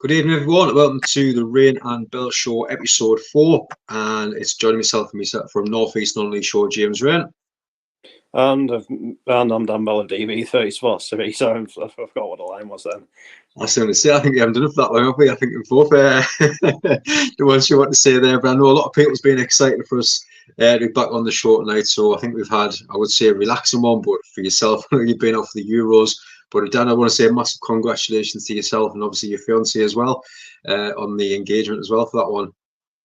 Good evening, everyone. Welcome to the Raine and Bell Show, episode 4. And it's joining myself from North East Non-League Show, James Raine. And I'm Dan Bell of DB30 Sports TV, so I forgot what the line was then. I was going to say, I think we haven't done it for that long, have we? I think we've both the ones you want to say there, but I know a lot of people's been excited for us to be back on the show tonight. So I think we've had, I would say, a relaxing one, but for yourself, I know you've been off the Euros. But Dan, I want to say a massive congratulations to yourself and obviously your fiancée as well on the engagement as well for that one.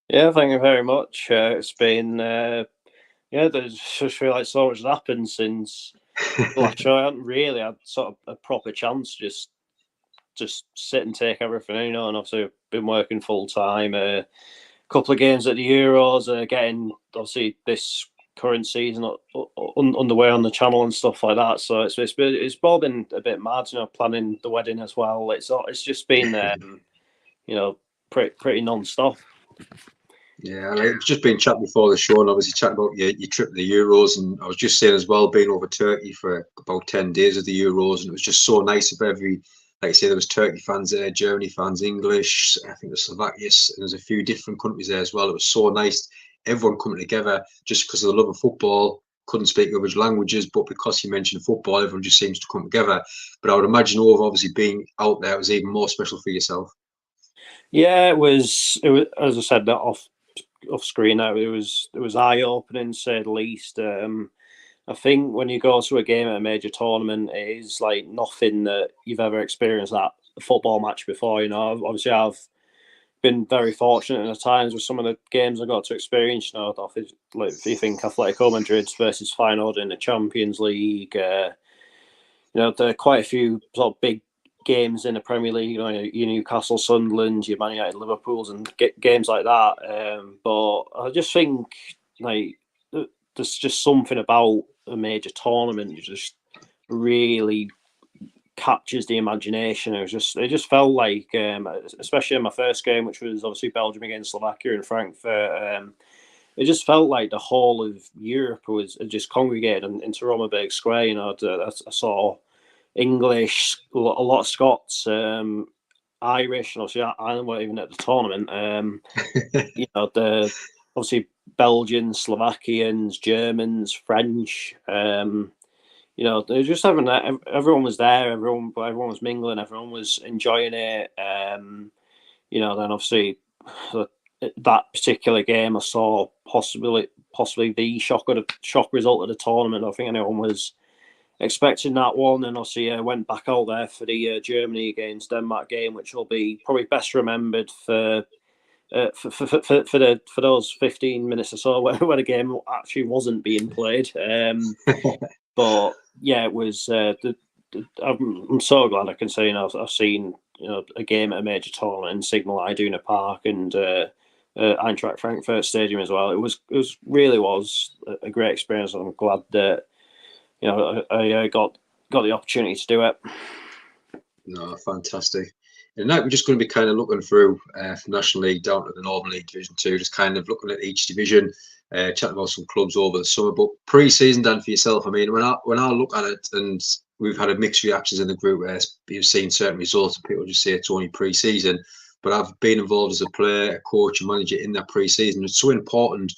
Yeah, thank you very much. It's been, there's just feel like so much has happened since last show. I haven't really had sort of a proper chance just sit and take everything, and obviously I've been working full time. A couple of games at the Euros, getting obviously this current season underway on the channel and stuff like that. So it's all been a bit mad, planning the wedding as well. It's just been pretty non-stop. Yeah, I've just been chatting before the show and obviously chatting about your trip to the Euros, and I was just saying as well, being over Turkey for about 10 days of the Euros, and it was just so nice of like I say, there was Turkey fans there, Germany fans, English, I think there's Slovakia, and there's a few different countries there as well. It was so nice, everyone coming together just because of the love of football. Couldn't speak other languages, but because you mentioned football, everyone just seems to come together. But I would imagine obviously being out there, it was even more special for yourself. Yeah, it was as I said that off screen. It was eye opening, to say the least. I think when you go to a game at a major tournament, it is like nothing that you've ever experienced at a football match before. Obviously I've been very fortunate at times with some of the games I got to experience. If you think Atletico Madrid versus Feyenoord in the Champions League, there are quite a few sort of big games in the Premier League. Your Newcastle, Sunderland, your Man United, Liverpool's, and games like that. But I just think there's just something about a major tournament that just really captures the imagination. It just felt like, especially in my first game, which was obviously Belgium against Slovakia in Frankfurt. It just felt like the whole of Europe was just congregated into Romaberg Square. I saw English, a lot of Scots, Irish, and obviously Ireland weren't even at the tournament. Obviously Belgians, Slovakians, Germans, French. They're just having that. Everyone was there. Everyone was mingling. Everyone was enjoying it. Then obviously that particular game, I saw possibly the shock result of the tournament. I think anyone was expecting that one, and obviously went back out there for the Germany against Denmark game, which will be probably best remembered for those 15 minutes or so where the game actually wasn't being played. But yeah, it was. I'm so glad I can say I've seen a game at a major tournament in Signal Iduna Park and Eintracht Frankfurt Stadium as well. It really was a great experience. I'm glad that I got the opportunity to do it. No, fantastic. And now we're just going to be kind of looking through from National League down to the Northern League Division 2, just kind of looking at each division, chatting about some clubs over the summer. But pre-season, Dan, for yourself, I mean, when I look at it, and we've had a mixed reactions in the group where you've seen certain results and people just say it's only pre-season, but I've been involved as a player, a coach, a manager in that pre-season. It's so important,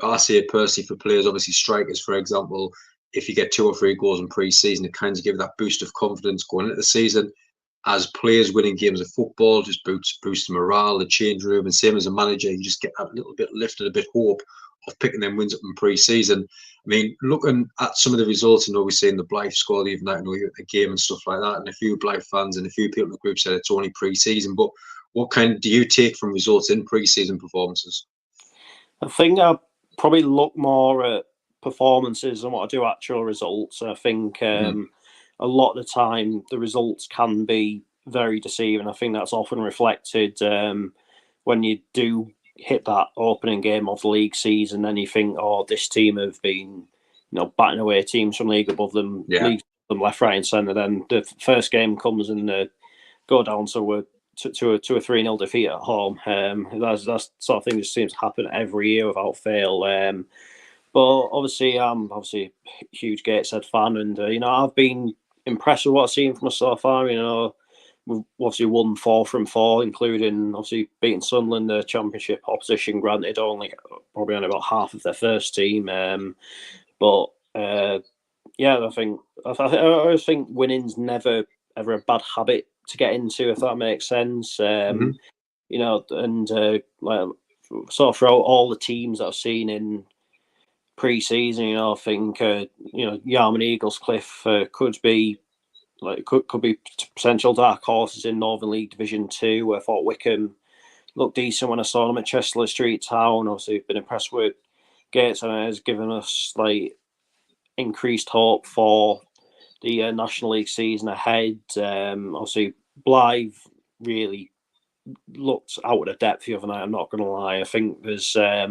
I say it personally, for players, obviously strikers, for example. If you get 2 or 3 goals in pre-season, it kind of gives that boost of confidence going into the season. As players winning games of football just boosts morale, the change room, and same as a manager, you just get that little bit lift and a bit hope of picking them wins up in pre-season. I mean, looking at some of the results, and obviously in the Blythe score the other night, you're at the game and stuff like that, and a few Blythe fans and a few people in the group said it's only pre-season. But what kind do you take from results in pre-season performances? I think I probably look more at performances than what I do actual results. I think a lot of the time the results can be very deceiving. I think that's often reflected when you do hit that opening game of the league season. Then you think, oh, this team have been batting away teams from league above them, league above them left, right, and centre. Then the first game comes and go down to a 3-0 defeat at home. That sort of thing just seems to happen every year without fail. But obviously, I'm a huge Gateshead fan, and I've been impressed with what I've seen from us so far. we've obviously won 4 from 4, including obviously beating Sunderland, the Championship opposition. Granted, only probably on about half of their first team, but yeah, I always think winning's never ever a bad habit to get into, if that makes sense. You know, and like sort of throughout all the teams that I've seen in pre-season, you know, I think you know, Yarmouth Eagles Cliff could be potential dark horses in Northern League Division 2. I thought Wickham looked decent when I saw them at Chester Street Town. Obviously, been impressed with Gates, and it has given us like increased hope for the National League season ahead. Obviously, Blythe really looked out of depth the other night. I'm not going to lie. I think there's a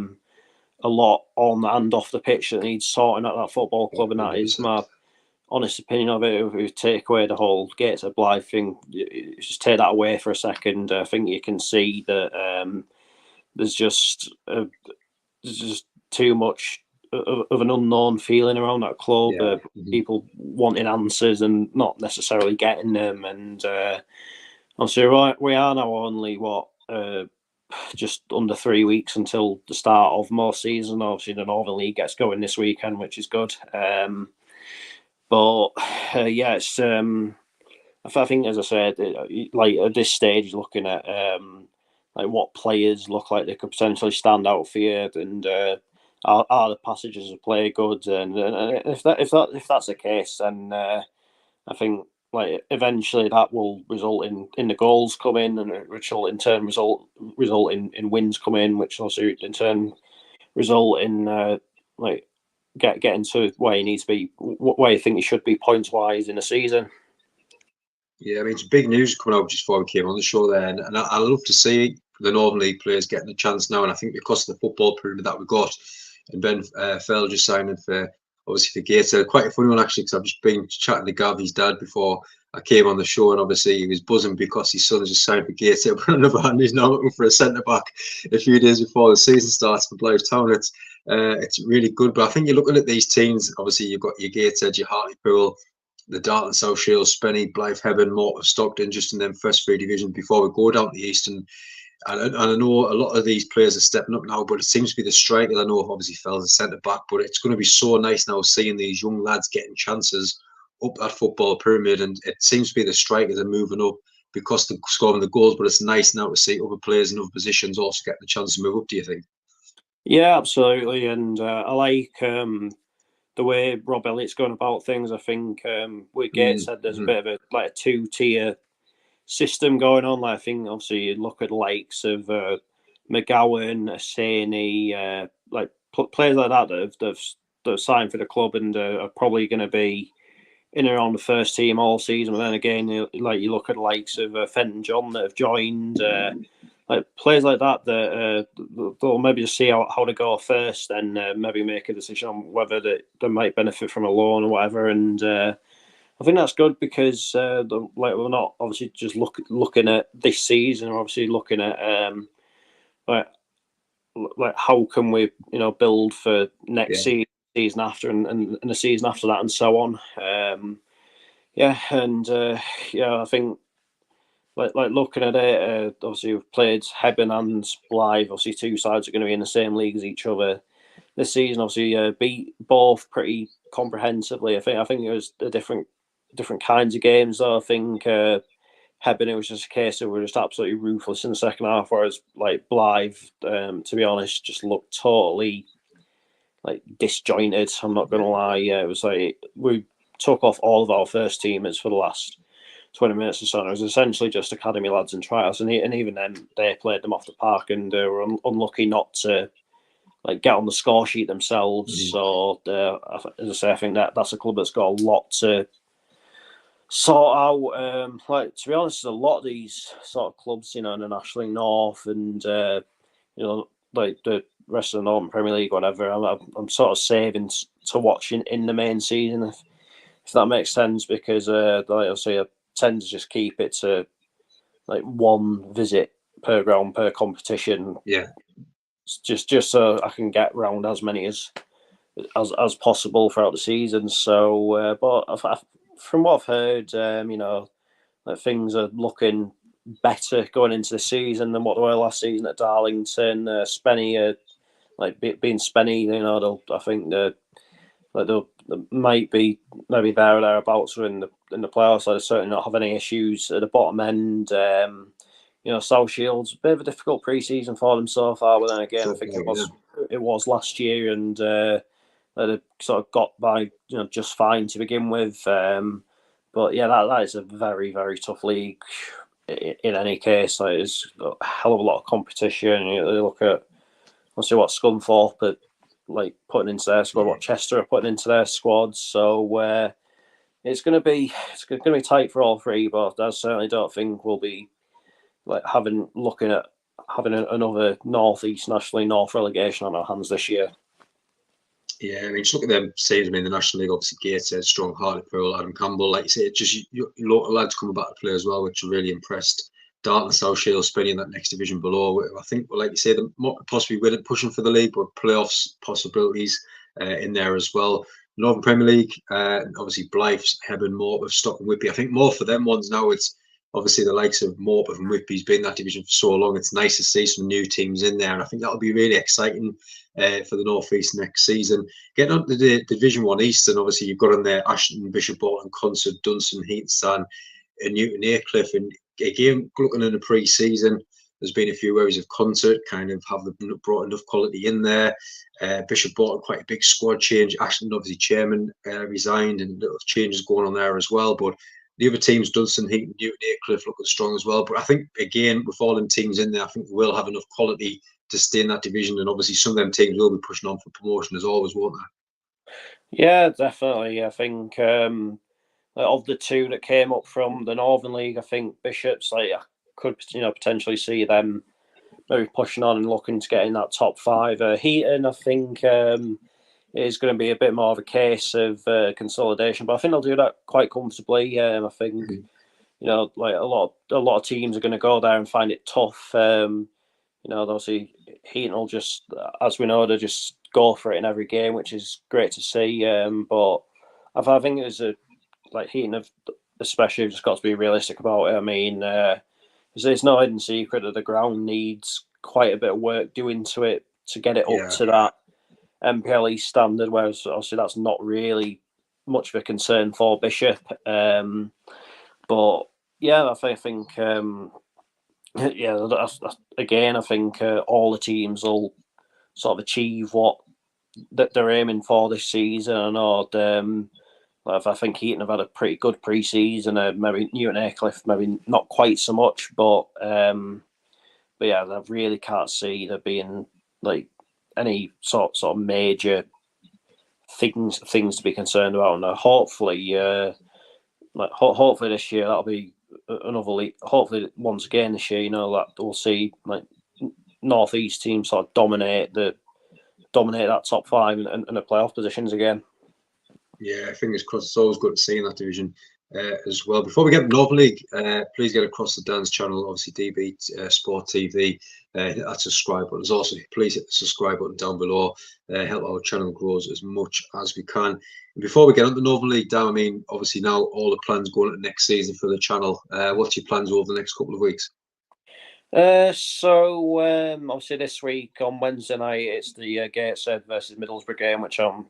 lot on and off the pitch that needs sorting at that football club, and that is my honest opinion of it. If we take away the whole Gates of Blythe thing, just take that away for a second. I think you can see that there's just too much of an unknown feeling around that club. People wanting answers and not necessarily getting them. And obviously, we are now only just under 3 weeks until the start of most season. Obviously, the Northern League gets going this weekend, which is good. But yeah, it's I think, as I said, like at this stage, looking at like what players look like they could potentially stand out for you, and are the passages of play good? And if that's the case, then I think like eventually that will result in the goals coming, and which will in turn result in wins coming, which also in turn result in like getting to where he needs to be, where you think he should be points wise in the season. Yeah, I mean, it's big news coming out just before we came on the show there, and I love to see the Northern League players getting a chance now. And I think because of the football pyramid that we got, and Ben Fell just signing for obviously for Gator, quite a funny one actually, because I've just been chatting to Gavy's dad before I came on the show, and obviously he was buzzing because his son just signed for Gator. But on the other hand, he's now looking for a centre back a few days before the season starts for Blythe Town. It's really good, but I think you're looking at these teams. Obviously, you've got your Gator, your Hartlepool, the Darton, South Shields, Spenny, Blythe, Heaven, Morton, Stockton, just in them first 3 divisions before we go down to the East. And I know a lot of these players are stepping up now, but it seems to be the strikers. I know obviously Fell's a centre back, but it's going to be so nice now seeing these young lads getting chances up that football pyramid. And it seems to be the strikers are moving up because they're scoring the goals, but it's nice now to see other players in other positions also getting the chance to move up, do you think? Yeah, absolutely. And I like the way Rob Elliott's going about things. I think with Gates said there's a bit of a 2-tier system going on. Like, I think obviously you look at the likes of McGowan, Asani, like players like that that have signed for the club and are probably going to be in and around the first team all season. But then again, you look at the likes of Fenton John that have joined. Like players like that they'll maybe just see how to go first, and maybe make a decision on whether they might benefit from a loan or whatever. And I think that's good because we're not obviously just looking at this season. We're obviously looking at like how can we build for next season after and the season after that and so on. I think. Like looking at it, obviously we've played Hebburn and Blythe. Obviously, 2 sides are going to be in the same league as each other this season. Obviously, beat both pretty comprehensively. I think it was the different kinds of games. Though I think Hebburn, it was just a case of we were just absolutely ruthless in the second half, whereas like Blythe, to be honest, just looked totally like disjointed. I'm not going to lie. It was like we took off all of our first teamers for the last 20 minutes or so. It was essentially just academy lads and tryouts, and even then they played them off the park and were unlucky not to like get on the score sheet themselves. So as I say, I think that's a club that's got a lot to sort out. Like, to be honest, a lot of these sort of clubs, in the National League North and like the rest of the Northern Premier League, whatever, I'm sort of saving to watch in the main season, if that makes sense, because like I say, I tend to just keep it to like 1 visit per ground per competition. Yeah. Just so I can get round as many as possible throughout the season. So, but from what I've heard, that things are looking better going into the season than what they were last season at Darlington. Spenny, being Spenny, I think they might be maybe there or thereabouts in the playoffs. So they certainly not have any issues at the bottom end. South Shields, a bit of a difficult pre-season for them so far, but then again, I think it was last year, and they sort of got by just fine to begin with. But yeah, that is a very, very tough league in any case. There's a hell of a lot of competition. You look at, let's see what Scunthorpe are putting into their squad, what Chester are putting into their squads. So it's going to be tight for all three. But I certainly don't think we'll be looking at having another North East National League North relegation on our hands this year. Yeah, I mean, just look at them saves. I mean, the National League, obviously, Gateshead, Strong Hearted Pearl, Adam Campbell. Like you say, just local lads coming back to play as well, which are really impressed. Dartmouth, South Shields, spending that next division below. I think, like you say, possibly with pushing for the league, but playoffs possibilities in there as well. Northern Premier League, obviously, Blythe, Hebburn, Morpeth, Stock and Whitby. I think more for them ones now, it's obviously the likes of Morpeth and Whitby's been in that division for so long. It's nice to see some new teams in there, and I think that'll be really exciting for the North East next season. Getting on to the Division 1 East, and obviously you've got in there Ashton, Bishop Auckland, Consett, Dunstan, Heaton, and Newton Aycliffe. And again, looking in the pre-season, there's been a few areas of Consett kind of have brought enough quality in there. Bishop Auckland, quite a big squad change. Ashton, obviously, chairman resigned, and little changes going on there as well. But the other teams, Dunstan, Heaton, Newton, Aycliffe, looking strong as well. But I think, again, with all them teams in there, I think we'll have enough quality to stay in that division. And obviously, some of them teams will be pushing on for promotion as always, won't they? Yeah, definitely. I think of the two that came up from the Northern League, I think Bishops, I could potentially see them maybe pushing on and looking to get in that top five. Heaton, I think, is going to be a bit more of a case of consolidation, but I think they'll do that quite comfortably. I think a lot of teams are going to go there and find it tough. Obviously Heaton will just, as we know, they just go for it in every game, which is great to see. But I think Heaton have especially just got to be realistic about it. I mean, there's no hidden secret that the ground needs quite a bit of work doing to it to get it up to that MPLE standard, whereas obviously that's not really much of a concern for Bishop. But yeah, I think again, I think all the teams will sort of achieve what that they're aiming for this season. I know I think Heaton have had a pretty good pre-season. Maybe Newton Aycliffe, maybe not quite so much, but yeah, I really can't see there being any sort of major things to be concerned about. And hopefully, hopefully this year that'll be another league. Hopefully, once again this year, that we'll see North East teams sort of dominate that top five and the playoff positions again. Yeah, fingers crossed. It's always good to see in that division as well. Before we get to Northern League, please get across the Dan's channel, obviously DB Sport TV. Hit that subscribe button. Also, please hit the subscribe button down below. Help our channel grows as much as we can. And before we get on to Northern League, Dan, I mean, obviously now all the plans going into next season for the channel. What's your plans over the next couple of weeks? Obviously this week on Wednesday night it's the Gateshead versus Middlesbrough game, which I'm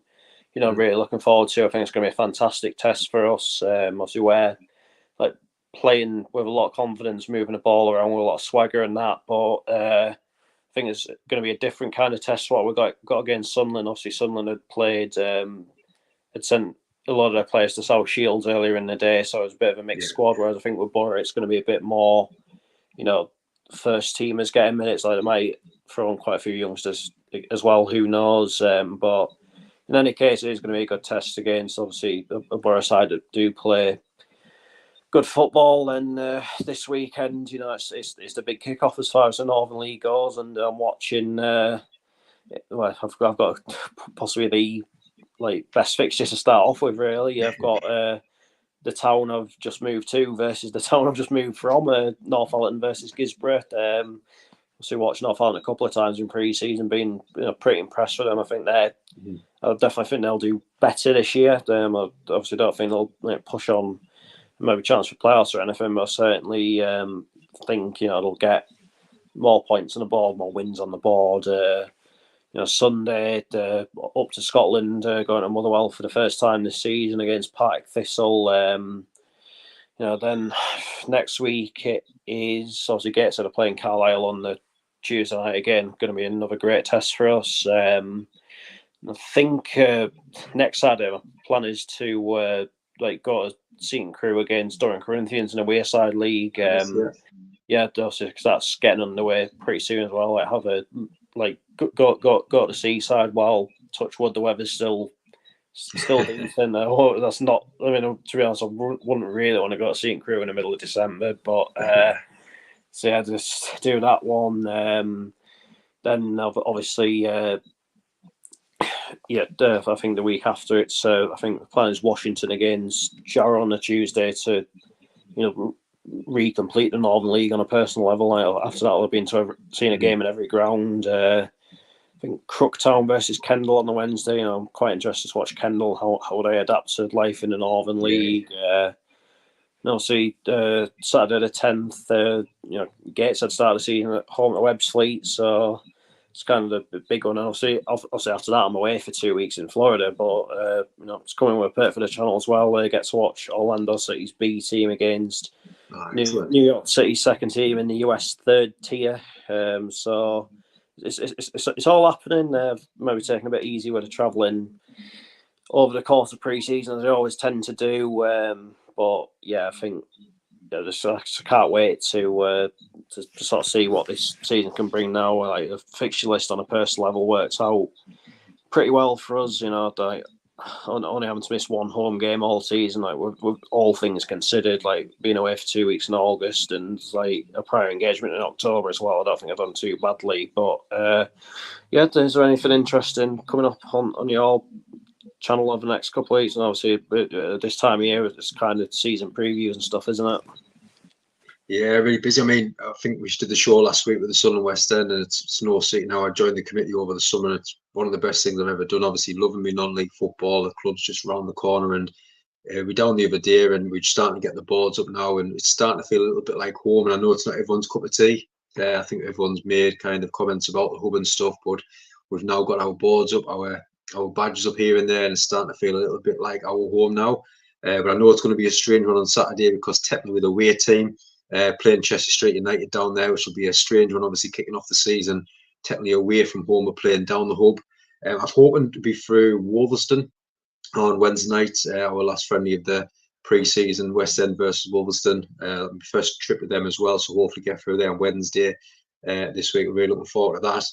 really looking forward to. I think it's going to be a fantastic test for us. Obviously we're playing with a lot of confidence, moving the ball around with a lot of swagger and that, but I think it's going to be a different kind of test to what we got against Sunderland. Obviously Sunderland had sent a lot of their players to South Shields earlier in the day, so it was a bit of a mixed squad, whereas I think with Borough it's going to be a bit more first teamers getting minutes. They might throw in quite a few youngsters as well, who knows. But in any case, it is going to be a good test against obviously a Borough side that do play good football. And this weekend, it's the big kickoff as far as the Northern League goes, and I'm watching. I've got possibly the best fixtures to start off with. Really, I've got the town I've just moved to versus the town I've just moved from, Northallerton versus Gisborough. So watched Northallerton a couple of times in pre-season, been pretty impressed with them. I think I definitely think they'll do better this year. I obviously don't think they'll push on maybe chance for playoffs or anything, but I certainly think it'll get more points on the board, more wins on the board. Sunday up to Scotland, going to Motherwell for the first time this season against Partick Thistle. Then next week it is obviously Gateshead are playing Carlisle on the Tuesday night again. Going to be another great test for us. I think next Saturday my plan is to go to Seaton Crew against Durham Corinthians in a Wayside League. Obviously because that's getting underway pretty soon as well. Have a go to the seaside while touch wood the weather's still decent. That's not. I mean, to be honest, I wouldn't really want to go to Seaton Crew in the middle of December, but just do that one. Then obviously, I think the week after it's. I think the plan is Washington against Jarrow on a Tuesday to, recomplete the Northern League on a personal level. After that, I'll have been to seeing a game in every ground. I think Crooktown versus Kendal on the Wednesday. I'm quite interested to watch Kendal how they adapt to life in the Northern League. Saturday the 10th. Gateshead start the season at home at Webbsfleet, so it's kind of the big one. And obviously after that, I'm away for 2 weeks in Florida, but it's coming with a perk for the channel as well. They get to watch Orlando City's B team against New York City's second team in the US third tier. So it's all happening. Maybe taking a bit easy with the travelling over the course of pre-season, as they always tend to do. But yeah, I think I can't wait to sort of see what this season can bring now. Like the fixture list on a personal level works out pretty well for us. Only having to miss one home game all season, like with all things considered, like being away for 2 weeks in August and like a prior engagement in October as well. I don't think I've done too badly. But is there anything interesting coming up on your channel over the next couple of weeks? And obviously this time of year it's kind of season previews and stuff, isn't it? Yeah, really busy. I mean, I think we did the show last week with the Sun and West End, and it's no secret now. I joined the committee over the summer. It's one of the best things I've ever done. Obviously, loving me non-league football. The club's just around the corner, and we're down the other day, and we're starting to get the boards up now, and it's starting to feel a little bit like home. And I know it's not everyone's cup of tea. I think everyone's made kind of comments about the hub and stuff, but we've now got our boards up, our badges up here and there, and it's starting to feel a little bit like our home now. But I know it's going to be a strange one on Saturday because technically the away team. Playing Chester Street United down there, which will be a strange one, obviously kicking off the season, technically away from home. We're playing down the hub. I'm hoping to be through Wolverston on Wednesday night, our last friendly of the pre-season, West End versus Wolverston. First trip with them as well, so hopefully get through there on Wednesday this week. We're really looking forward to that.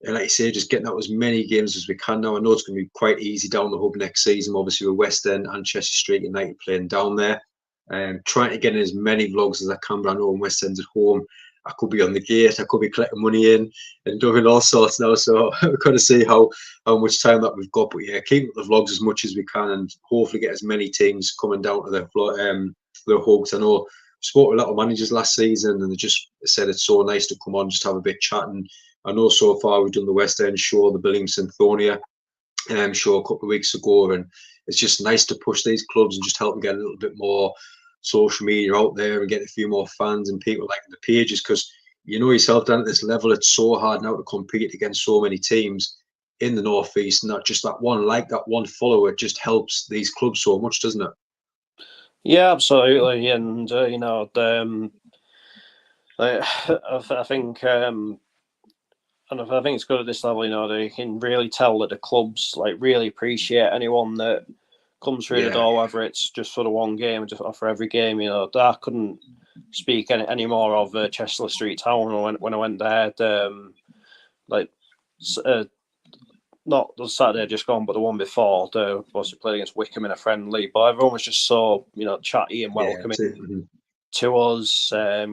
And like you say, just getting out as many games as we can now. I know it's going to be quite easy down the hub next season, obviously with West End and Chester Street United playing down there. Trying to get in as many vlogs as I can, but I know when West End's at home, I could be on the gate, I could be collecting money in and doing all sorts now. So we've got to see how much time that we've got. But yeah, keep the vlogs as much as we can and hopefully get as many teams coming down to the hubs. I know I spoke to a lot of managers last season and they just said it's so nice to come on, just have a bit chat. And I know so far we've done the West End show, the Billingston-Thonia show a couple of weeks ago, and it's just nice to push these clubs and just help them get a little bit more social media out there and get a few more fans and people liking the pages, because you know yourself, down at this level it's so hard now to compete against so many teams in the Northeast, and not just that one follower. It just helps these clubs so much, doesn't it? Yeah, absolutely. And I think and I think it's good at this level, they can really tell that the clubs really appreciate anyone that comes through the door, whether it's just for the one game or just for every game. I couldn't speak any more of Chester Street Town when I went there. Not the Saturday just gone, but the one before. They obviously played against Wickham in a friendly, but everyone was just so chatty and welcoming to us. I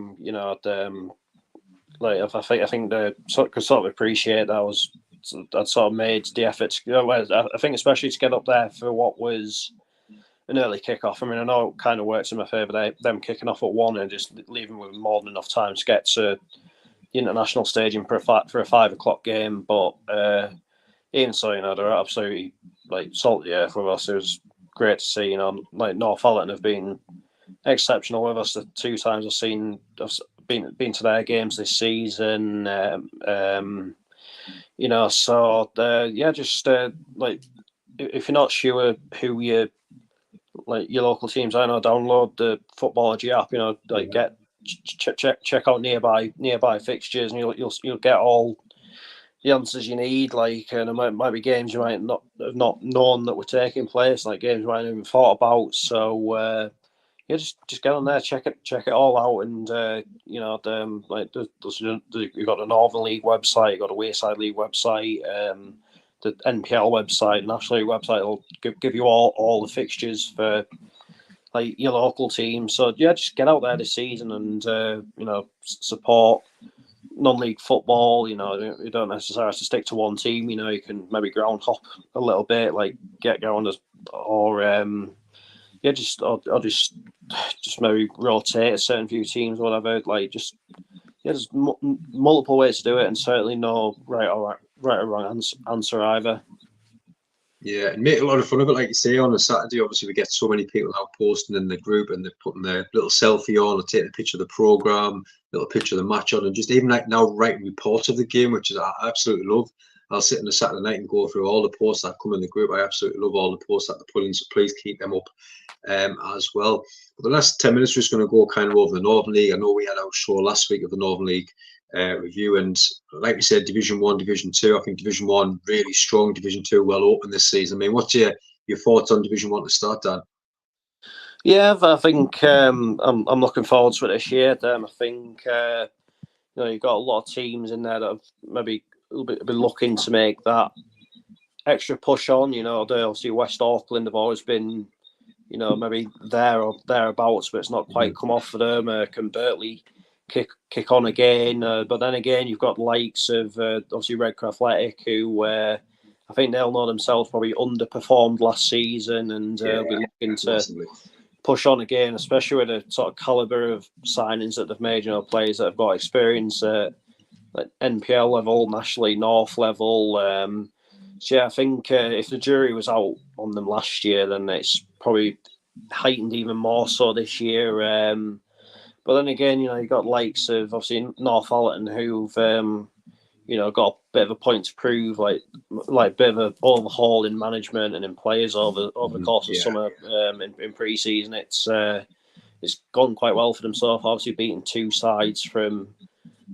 think they could sort of appreciate that sort of made the effort. I think especially to get up there for what was an early kickoff. I mean, I know it kind of works in my favour. Them kicking off at 1 and just leaving with more than enough time to get to the international stadium for a 5 o'clock game. But even so, they're absolutely salt the earth with us. It was great to see. Northallerton have been exceptional with us. The 2 times I've been to their games this season. So just like if you're not sure who your local teams are, download the Footballogy app. Check out nearby fixtures, and you'll get all the answers you need. And there might be games you might not have not known that were taking place, like games you might have even thought about. So just get on there, check it all out, and you've got the Northern League website, you've got the Wayside League website, the NPL website, National League website will give you all the fixtures for your local team. So just get out there this season and support non-league football. You don't necessarily have to stick to one team. You can maybe ground hop a little bit, get going just maybe rotate a certain few teams or whatever. There's multiple ways to do it, and certainly no right or wrong answer either. Yeah, and make a lot of fun of it, like you say. On a Saturday, obviously, we get so many people now posting in the group, and they're putting their little selfie on, or taking a picture of the program, little picture of the match on, and just even now writing reports of the game, which is I absolutely love. I'll sit on a Saturday night and go through all the posts that come in the group. I absolutely love all the posts that they're putting, so please keep them up as well. But the last 10 minutes, we're just going to go kind of over the Northern League. I know we had our show last week of the Northern League review, and like we said, Division 1, Division 2. I think Division 1 really strong, Division 2 well open this season. I mean, what's your thoughts on Division 1 to start, Dan? Yeah, I think I'm looking forward to it this year. I think you've got a lot of teams in there that have maybe been looking to make that extra push on. Obviously West Auckland have always been, maybe there or thereabouts, but it's not quite come off for them. Convertley kick on again, but then again you've got the likes of obviously Redcar Athletic, who I think they'll know themselves probably underperformed last season, and be looking to massively push on again, especially with the sort of calibre of signings that they've made. Players that have got experience at NPL level, nationally North level. I think if the jury was out on them last year, then it's probably heightened even more so this year. But then again, you've got likes of obviously Northallerton, who've got a bit of a point to prove, like a bit of an overhaul in management and in players over the course of summer in pre-season. It's gone quite well for them so far. Obviously beating 2 sides from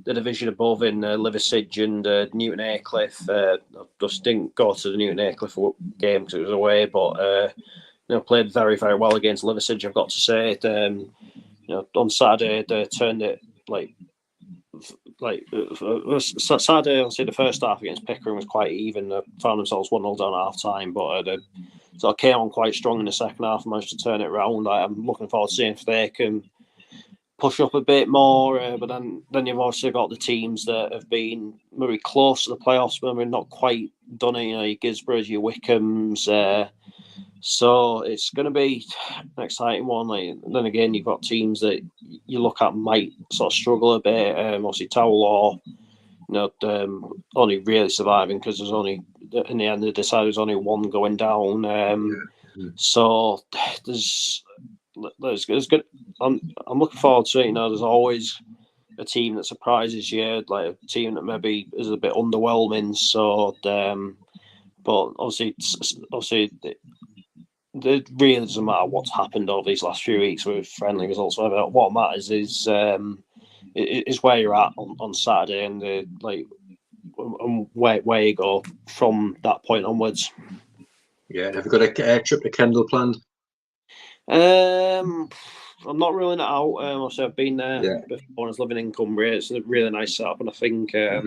the division above in Liversidge and Newton Aycliffe. I just didn't go to the Newton Aycliffe game because it was away, but played very, very well against Liversidge, I've got to say. On Saturday they turned it Saturday, obviously the first half against Pickering was quite even. They found themselves 1-0 down at half time, but they sort of came on quite strong in the second half and managed to turn it around. I'm looking forward to seeing if they can push up a bit more. But then you've also got the teams that have been maybe close to the playoffs, but maybe not quite done it. Your Gisboroughs, your Wickhams. So it's going to be an exciting one. Then again, you've got teams that you look at might sort of struggle a bit. Obviously, Tower only really surviving because there's only in the end they decided there's only one going down. So there's good. I'm looking forward to it. There's always a team that surprises you, like a team that maybe is a bit underwhelming. So, but obviously. It really doesn't matter what's happened over these last few weeks with friendly results. Whatever. What matters is where you're at on Saturday and where you go from that point onwards. Yeah, have you got a trip to Kendal planned? I'm not ruling it out. Obviously, I've been there before. I was living in Cumbria. It's a really nice setup, and I think a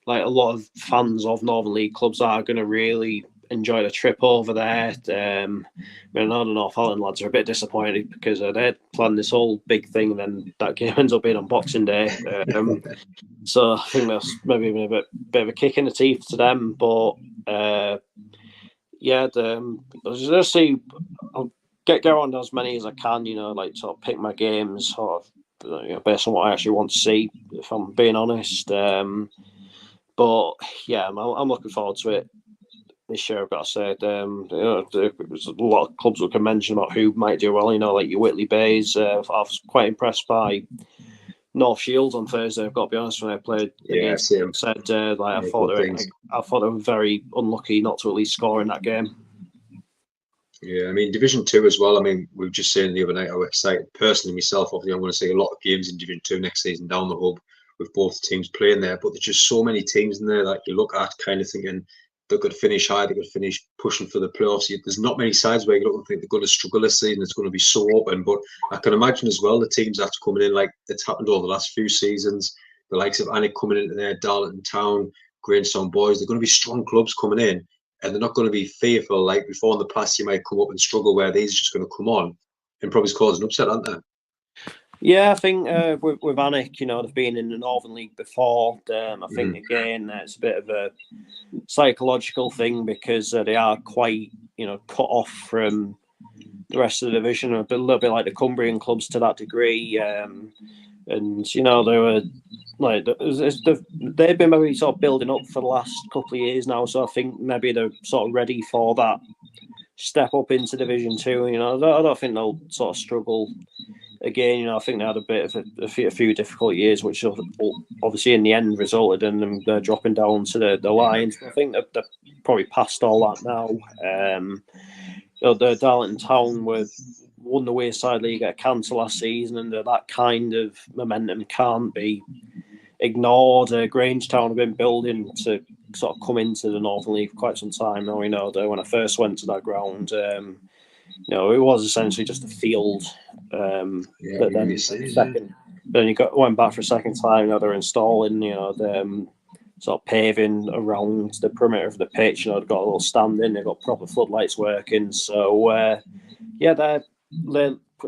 lot of fans of Northern League clubs are going to really enjoy the trip over there. I know the North Holland lads are a bit disappointed because they planned this whole big thing, and then that game ends up being on Boxing Day. So I think that's maybe been a bit of a kick in the teeth to them. But I'll just see. I'll get around as many as I can. Sort of pick my games, sort of based on what I actually want to see. If I'm being honest. But yeah, I'm looking forward to it. this year, I've got to say, there's a lot of clubs we can mention about who might do well. Like your Whitley Bays. I was quite impressed by North Shields on Thursday. I've got to be honest. When I played against, said I thought they were very unlucky not to at least score in that game. Yeah, I mean Division 2 as well. I mean, we were just saying the other night how excited personally myself. Obviously, I'm going to see a lot of games in Division 2 next season down the hub with both teams playing there. But there's just so many teams in there that you look at, kind of thinking they could finish high, they could finish pushing for the playoffs. There's not many sides where you look and think they're going to struggle this season. It's going to be so open. But I can imagine as well the teams that's coming in, like it's happened over the last few seasons. The likes of Alnwick coming into there, Darlington Town, Greenstone Boys. They're going to be strong clubs coming in. And they're not going to be fearful like before in the past. You might come up and struggle where these are just going to come on and probably cause an upset, aren't they? Yeah, I think with Alnwick, they've been in the Northern League before. I think again it's a bit of a psychological thing because they are quite cut off from the rest of the division, a little bit like the Cumbrian clubs to that degree. And they were like they've been maybe sort of building up for the last couple of years now, so I think maybe they're sort of ready for that step up into Division 2. I don't think they'll sort of struggle again. I think they had a bit of a few difficult years, which obviously in the end resulted in them dropping down to the Lions. I think they're probably past all that now. The Darlington Town won the Wayside League at Cancer last season, and that kind of momentum can't be ignored. Grangetown have been building to sort of come into the Northern League for quite some time now. When I first went to that ground, it was essentially just a field. But then you went back for a second time. They're installing, the sort of paving around the perimeter of the pitch. They've got a little stand in. They've got proper floodlights working. So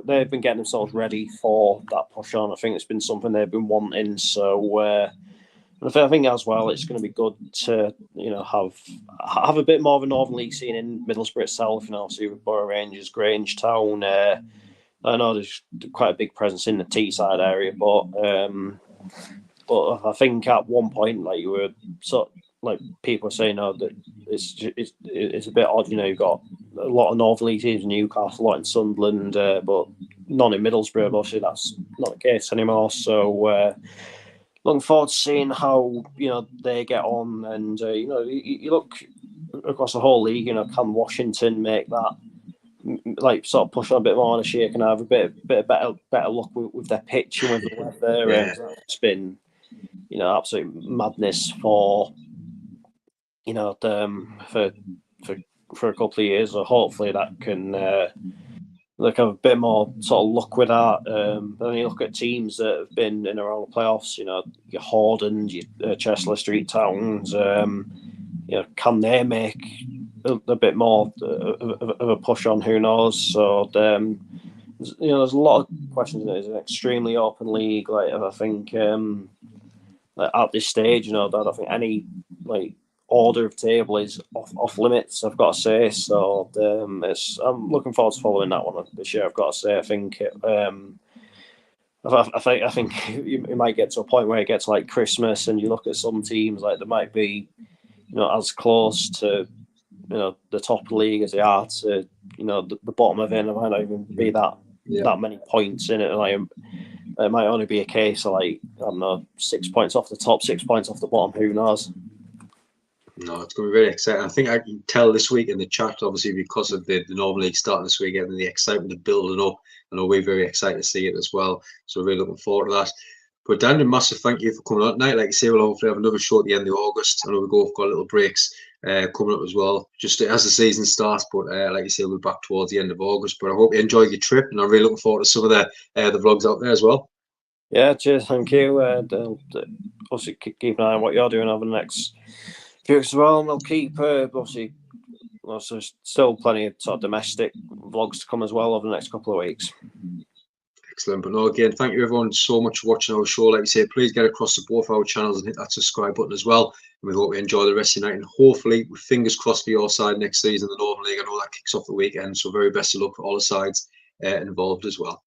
they've been getting themselves ready for that push on. I think it's been something they've been wanting. So I think as well, it's going to be good to have a bit more of a Northern League scene in Middlesbrough itself. See with Borough Rangers, Grangetown. I know there's quite a big presence in the Teesside area, but I think at one point, like you were sort of, like people are saying, that it's a bit odd. You've got a lot of Northern League teams in Newcastle, a lot in Sunderland, but none in Middlesbrough. Obviously, that's not the case anymore. So looking forward to seeing how they get on, and you look across the whole league. Can Washington make that sort of push on a bit more this year? Can I have a bit better luck with their pitch and with the weather? It's been absolute madness for for a couple of years. So hopefully that can have a bit more sort of luck with that. Then you look at teams that have been in around the playoffs. Your Horden, your Chester Street Towns. Can they make a bit more of a push on? Who knows? So there's a lot of questions. It's an extremely open league. I think at this stage, I don't think any order of table is off limits, I've got to say. So I'm looking forward to following that one this year, I've got to say. I think you might get to a point where it gets like Christmas and you look at some teams they might be as close to the top of the league as they are to the bottom of it. There might not even be that many points in it. It might only be a case of I don't know, 6 points off the top, 6 points off the bottom. Who knows? No, it's going to be very exciting. I think I can tell this week in the chat, obviously, because of the Northern League starting this weekend and the excitement of building up. I know we're very excited to see it as well. So really looking forward to that. But Dan, a massive thank you for coming on tonight. Like I say, we'll hopefully have another show at the end of August. I know we've got little breaks coming up as well, just as the season starts. But like I say, we'll be back towards the end of August. But I hope you enjoyed your trip, and I'm really looking forward to some of the vlogs out there as well. Yeah, cheers, thank you. Also keep an eye on what you're doing over the next few weeks as well, and we'll keep obviously still plenty of sort of domestic vlogs to come as well over the next couple of weeks. Excellent. But no, again, thank you everyone so much for watching our show. Like I say, please get across to both our channels and hit that subscribe button as well. And we hope you enjoy the rest of the night. And hopefully, with fingers crossed for your side next season, the Northern League. I know that kicks off the weekend. So very best of luck for all the sides involved as well.